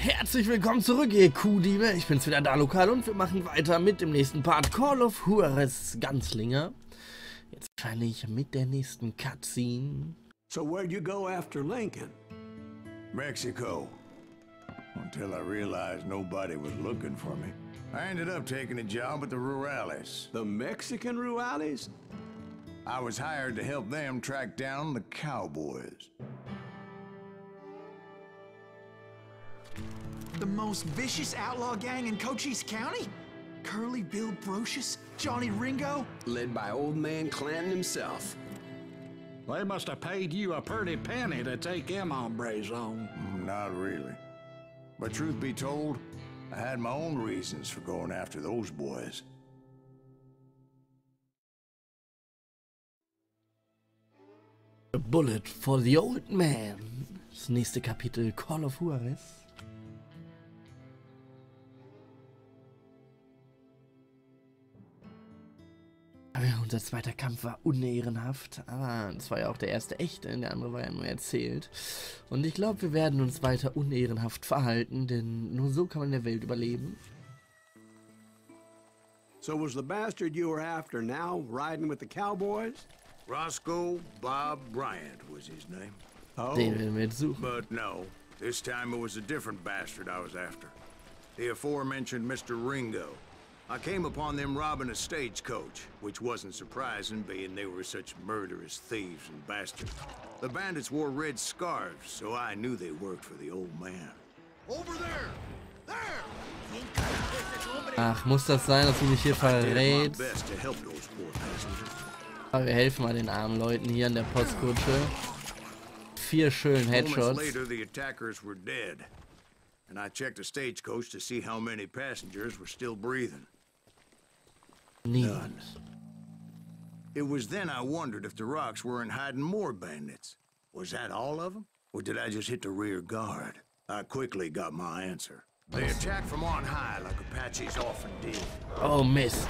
Herzlich willkommen zurück, ihr Kuhdiebe. Ich bin's wieder, Dhalucard, und wir machen weiter mit dem nächsten Part Call of Juarez Gunslinger. Jetzt wahrscheinlich mit der nächsten Cutscene. So where'd you go after Lincoln? Mexico. Until I realized nobody was looking for me. I ended up taking a job at the Rurales. The Mexican Rurales? I was hired to help them track down the cowboys. The most vicious outlaw gang in Cochise County? Curly Bill Brocious? Johnny Ringo? Led by old man Clanton himself. They must have paid you a pretty penny to take them hombres on. Not really. But truth be told, I had my own reasons for going after those boys. A bullet for the old man. Das nächste Kapitel Call of Juarez. Unser zweiter Kampf war unehrenhaft, aber es war ja auch der erste echte, der andere war ja nur erzählt. Und ich glaube, wir werden uns weiter unehrenhaft verhalten, denn nur so kann man in der Welt überleben. So was the bastard you were after now riding with the cowboys? Roscoe Bob Bryant was his name. Oh. Den werden wir jetzt suchen. But no, this time it was a different bastard I was after. The aforementioned Mr. Ringo. I came upon them robbing a stagecoach, which wasn't surprising, being they were such murderous thieves and bastards. The bandits wore red scarves, so I knew they worked for the old man. Over there! There! Ach, muss das sein, dass du mich hier verrätst? Aber wir helfen mal den armen Leuten hier an der Postkutsche. 4 schönen Headshots. Later, the attackers were dead, and I checked the stagecoach to see how many passengers were still breathing. None. It was then I wondered if the rocks weren't hiding more bandits. Was that all of them? Or did I just hit the rear guard? I quickly got my answer. They attacked from on high like Apaches often did. Oh Mist.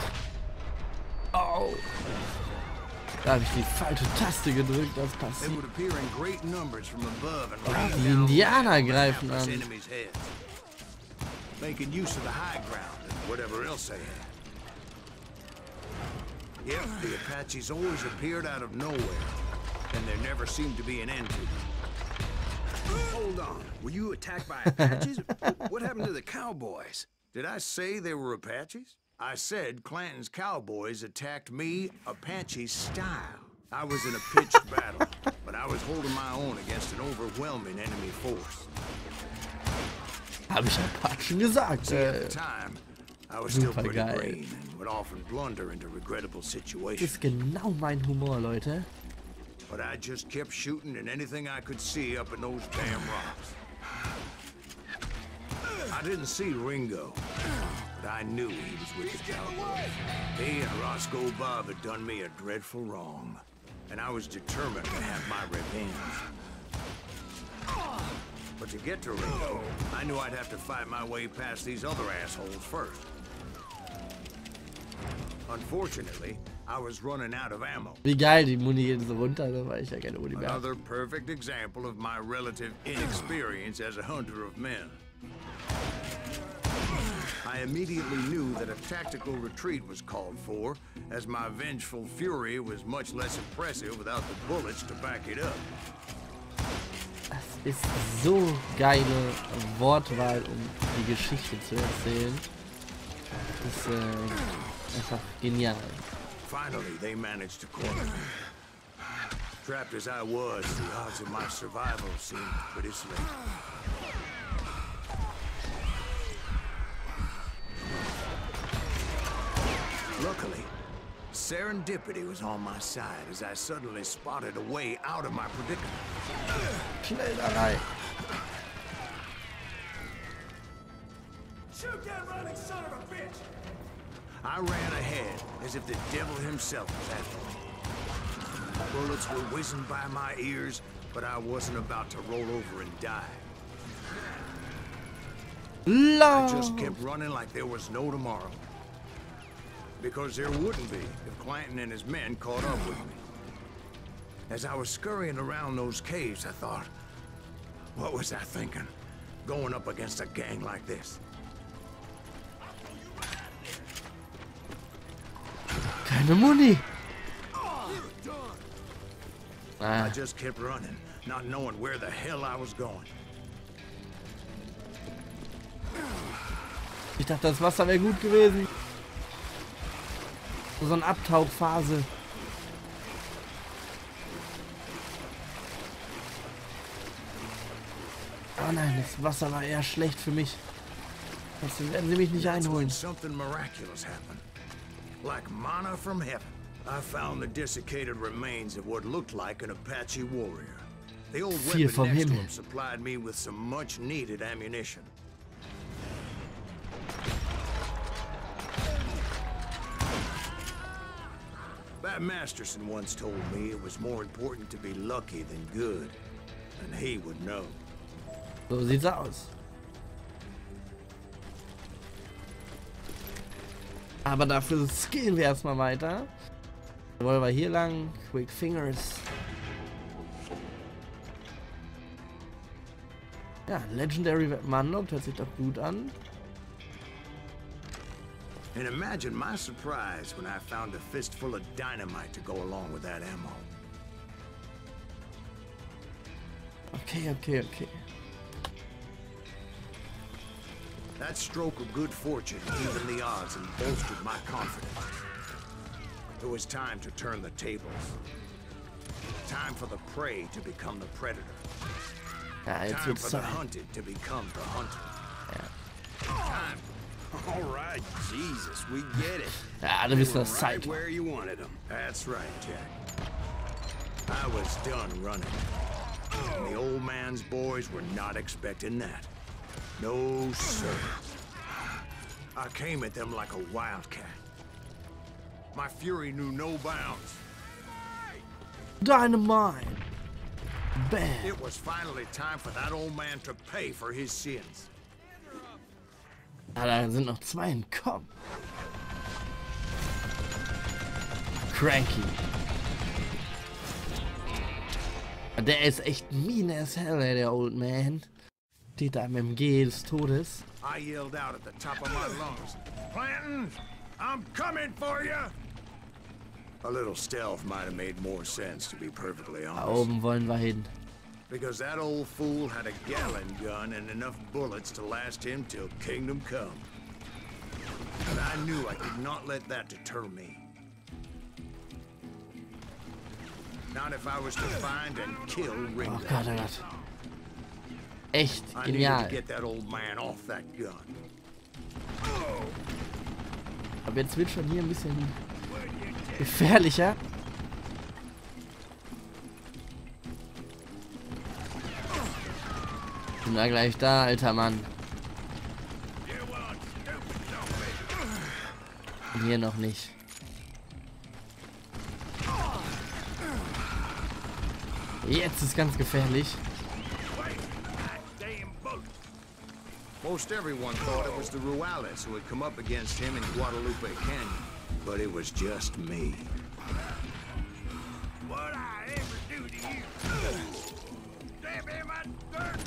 Oh. Da habe ich die falsche Taste gedrückt, das passiert. They would appear in great numbers from above and Die Indianer greifen an. Making use of the high ground and whatever else they had. Yep, the Apaches always appeared out of nowhere, and there never seemed to be an end to them. Hold on, were you attacked by Apaches? What happened to the cowboys? Did I say they were Apaches? I said Clanton's cowboys attacked me Apache style. I was in a pitched battle, but I was holding my own against an overwhelming enemy force. Hab ich Apachen gesagt. At the time, I was still pretty green and would often blunder into regrettable situations. Das ist genau mein Humor, Leute. But I just kept shooting at anything I could see up in those damn rocks. I didn't see Ringo, but I knew he was with the cowboys. He and Roscoe Bob had done me a dreadful wrong, and I was determined to have my revenge. But to get to Ringo, I knew I'd have to fight my way past these other assholes first. Unfortunately, I was running out of ammo. Wie geil, die Muni geht so runter, da war ich ja keine Muni mehr. Another perfect example of my relative inexperience as a hunter of men. I immediately knew that a tactical retreat was called for, as my vengeful fury was much less impressive without the bullets to back it up. Das ist so geile Wortwahl, um die Geschichte zu erzählen. Das ist einfach genial. Finally, they managed to corner me. Trapped as I was, the odds of my survival seemed pretty slim. Luckily, serendipity was on my side as I suddenly spotted a way out of my predicament. Schnell da rein. Shoot that running son of a bitch! I ran ahead as if the devil himself was after me. Bullets were whizzing by my ears, but I wasn't about to roll over and die. I just kept running like there was no tomorrow. Because there wouldn't be if Clanton and his men caught up with me. As I was scurrying around those caves, I thought, what was I thinking? going up against a gang like this. Keine Muni. I just kept running, not knowing where the hell I was going. Ich dachte, das Wasser wäre gut gewesen. So eine Abtauchphase. Oh nein, das Wasser war eher schlecht für mich. Deswegen werden sie mich nicht einholen. Something miraculous happened. Like manna from heaven. I found the desiccated remains of what looked like an Apache warrior. The old Viel weapon vom next to Himmel. him supplied me with some much needed ammunition. Bat Masterson once told me it was more important to be lucky than good, and he would know. So sieht's aus. Aber dafür skillen wir erstmal weiter. Wollen wir hier lang? Quick Fingers. Ja, Legendary Weapon unlocked, hört sich doch gut an. And imagine my surprise when I found a fistful of dynamite to go along with that ammo. Okay. That stroke of good fortune evened the odds and bolstered my confidence. It was time to turn the tables. Time for the prey to become the predator. Ja, jetzt Time wird's for the Zeit. hunted to become the hunted. Ja. Time. All right, Jesus, we get it. Ja, du bist das Right Zeit. where you wanted them. That's right, Jack. I was done running. And the old man's boys were not expecting that. No, sir. I came at them like a wildcat. My fury knew no bounds. Dynamite. Bam. It was finally time for that old man to pay for his sins. Ja, da sind noch zwei entkommen. Cranky. Der ist echt mean as hell, ey, der Old Man. Steht da im MG des Todes. I yelled out at the top of my lungs, Clanton, I'm coming for you! A little stealth might have made more sense, to be perfectly Da honest. oben wollen wir hin. Because that old fool had a Gallon gun and enough bullets to last him till kingdom come. And I knew I could not let that deter me. Not if I was to find and kill Oh Ringo. Gott, oh Gott. Echt I needed to genial. get that old man off that gun. Aber jetzt wird schon hier ein bisschen gefährlicher. Bin da gleich da, alter Mann. Und hier noch nicht. Jetzt ist ganz gefährlich. Most everyone thought it was the Ruales who had come up against him in Guadalupe Canyon, but it was just me. What I ever do to you? Stab him at dirt.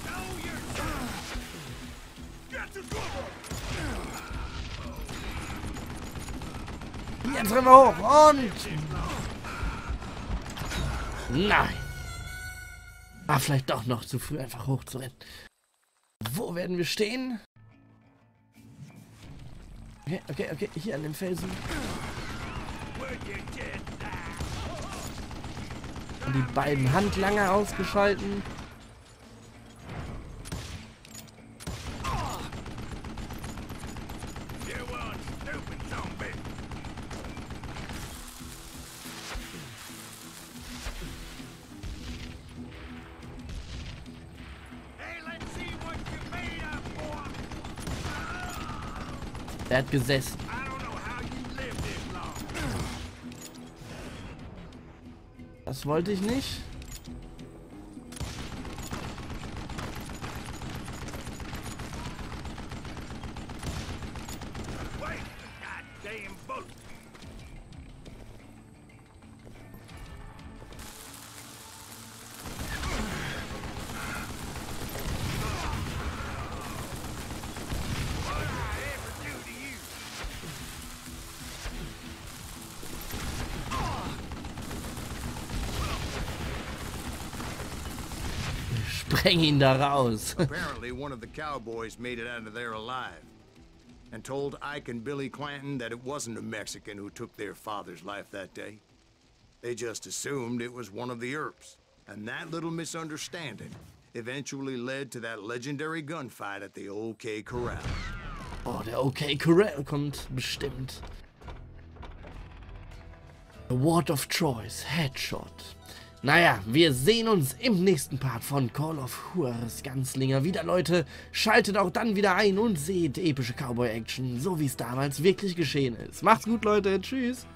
Know your Get to cover. Jetzt rennen wir hoch und... Nein. War vielleicht doch noch zu früh, einfach hochzurennen. Wo werden wir stehen? Okay. Hier an dem Felsen. Und die beiden Handlanger ausgeschalten. Der hat gesessen. Das wollte ich nicht. Spreng ihn da raus. Apparently, one of the cowboys made it out of there alive and told Ike and Billy Clanton that it wasn't a Mexican who took their father's life that day. They just assumed it was one of the Earps. And that little misunderstanding eventually led to that legendary gunfight at the OK Corral. Oh, der OK Corral kommt bestimmt. Award of Choice, Headshot. Naja, wir sehen uns im nächsten Part von Call of Juarez Gunslinger wieder, Leute. Schaltet auch dann wieder ein und seht epische Cowboy-Action, so wie es damals wirklich geschehen ist. Macht's gut, Leute. Tschüss.